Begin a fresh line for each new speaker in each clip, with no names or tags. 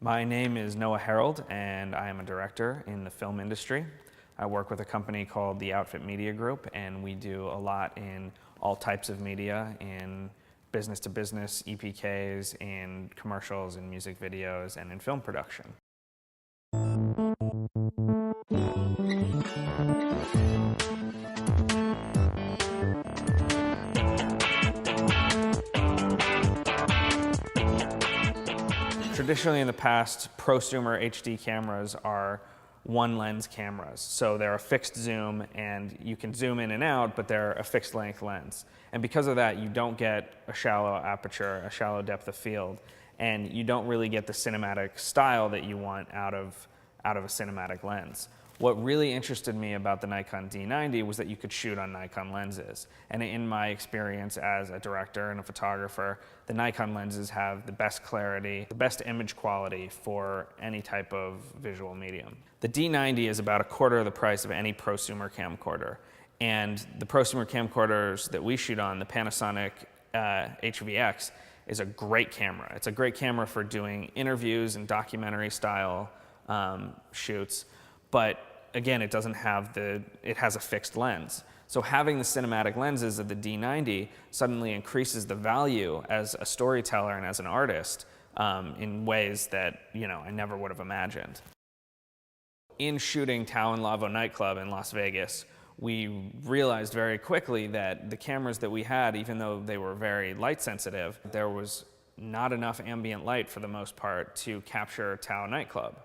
My name is Noah Harold, and I am a director in the film industry. I work with a company called the Outfit Media Group, and we do a lot in all types of media, in business-to-business EPKs, in commercials, in music videos, and in film production. Traditionally in the past, prosumer HD cameras are one lens cameras. So they're a fixed zoom and you can zoom in and out, but they're a fixed length lens. And because of that, you don't get a shallow aperture, a shallow depth of field, and you don't really get the cinematic style that you want out of a cinematic lens. What really interested me about the Nikon D90 was that you could shoot on Nikon lenses. And in my experience as a director and a photographer, the Nikon lenses have the best clarity, the best image quality for any type of visual medium. The D90 is about a quarter of the price of any prosumer camcorder. And the prosumer camcorders that we shoot on, the Panasonic HVX, is a great camera. It's a great camera for doing interviews and documentary style shoots. But again, it has a fixed lens. So having the cinematic lenses of the D90 suddenly increases the value as a storyteller and as an artist in ways that, I never would have imagined. In shooting Tao and Lavo nightclub in Las Vegas, we realized very quickly that the cameras that we had, even though they were very light sensitive, there was not enough ambient light for the most part to capture Tao nightclub.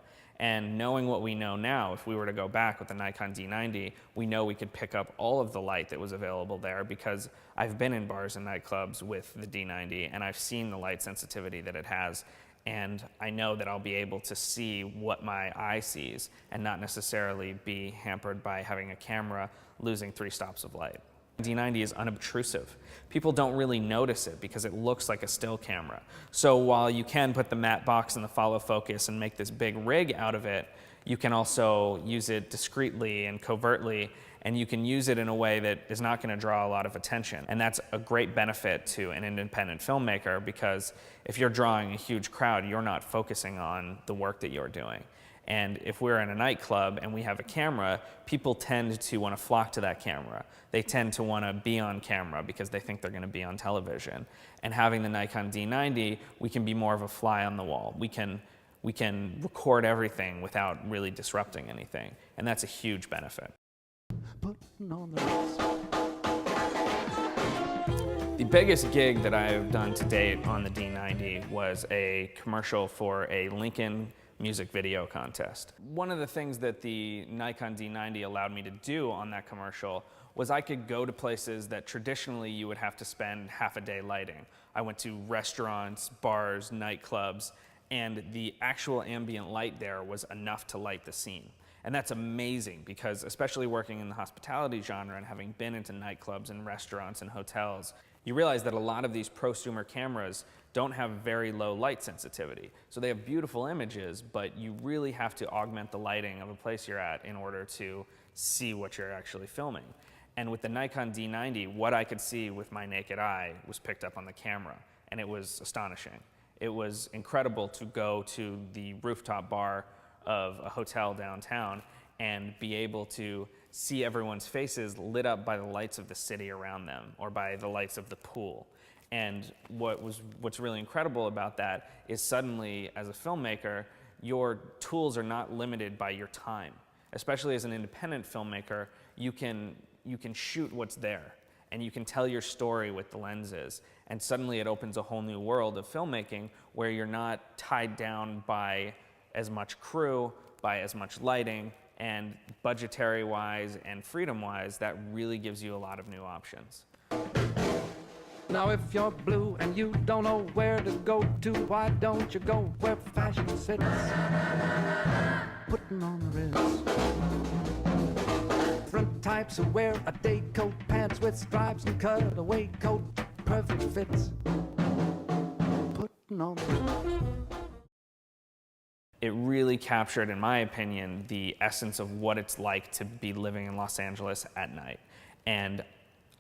And knowing what we know now, if we were to go back with the Nikon D90, we know we could pick up all of the light that was available there because I've been in bars and nightclubs with the D90 and I've seen the light sensitivity that it has. And I know that I'll be able to see what my eye sees and not necessarily be hampered by having a camera losing 3 stops of light. D90 is unobtrusive. People don't really notice it because it looks like a still camera. So while you can put the matte box and the follow focus and make this big rig out of it, you can also use it discreetly and covertly, and you can use it in a way that is not going to draw a lot of attention. And that's a great benefit to an independent filmmaker because if you're drawing a huge crowd, you're not focusing on the work that you're doing. And if we're in a nightclub and we have a camera, people tend to want to flock to that camera. They tend to want to be on camera because they think they're going to be on television. And having the Nikon D90, we can be more of a fly on the wall. We can record everything without really disrupting anything. And that's a huge benefit. The biggest gig that I've done to date on the D90 was a commercial for a Lincoln music video contest. One of the things that the Nikon D90 allowed me to do on that commercial was I could go to places that traditionally you would have to spend half a day lighting. I went to restaurants, bars, nightclubs, and the actual ambient light there was enough to light the scene. And that's amazing because especially working in the hospitality genre and having been into nightclubs and restaurants and hotels, you realize that a lot of these prosumer cameras don't have very low light sensitivity. So they have beautiful images, but you really have to augment the lighting of a place you're at in order to see what you're actually filming. And with the Nikon D90, what I could see with my naked eye was picked up on the camera, and it was astonishing. It was incredible to go to the rooftop bar of a hotel downtown and be able to see everyone's faces lit up by the lights of the city around them or by the lights of the pool. And what's really incredible about that is suddenly, as a filmmaker, your tools are not limited by your time. Especially as an independent filmmaker, you can shoot what's there and you can tell your story with the lenses. And suddenly it opens a whole new world of filmmaking where you're not tied down by as much crew, by as much lighting, and budgetary-wise and freedom-wise, that really gives you a lot of new options.
Now if you're blue and you don't know where to go to, why don't you go where fashion sits? Putting on the Ritz. Different types who wear a day coat, pants with stripes and cutaway coat, perfect fits. Putting on the Ritz.
It really captured, in my opinion, the essence of what it's like to be living in Los Angeles at night. And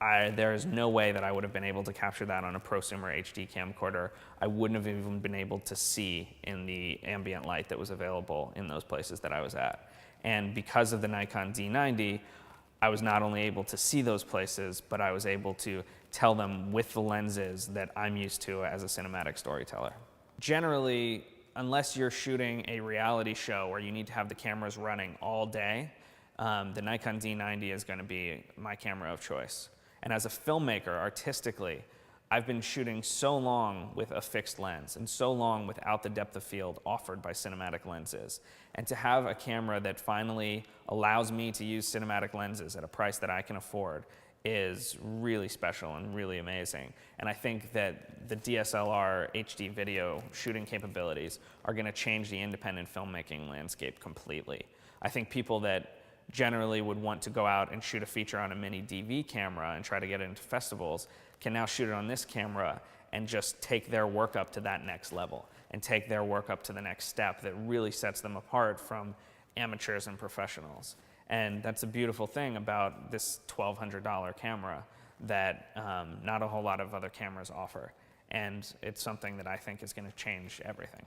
there is no way that I would have been able to capture that on a prosumer HD camcorder. I wouldn't have even been able to see in the ambient light that was available in those places that I was at. And because of the Nikon D90, I was not only able to see those places, but I was able to tell them with the lenses that I'm used to as a cinematic storyteller. Generally, unless you're shooting a reality show where you need to have the cameras running all day, the Nikon D90 is going to be my camera of choice. And as a filmmaker, artistically, I've been shooting so long with a fixed lens and so long without the depth of field offered by cinematic lenses. And to have a camera that finally allows me to use cinematic lenses at a price that I can afford is really special and really amazing. And I think that the DSLR HD video shooting capabilities are going to change the independent filmmaking landscape completely. I think people that generally would want to go out and shoot a feature on a mini DV camera and try to get it into festivals can now shoot it on this camera and just take their work up to that next level and take their work up to the next step that really sets them apart from amateurs and professionals. And that's a beautiful thing about this $1,200 camera that not a whole lot of other cameras offer. And it's something that I think is going to change everything.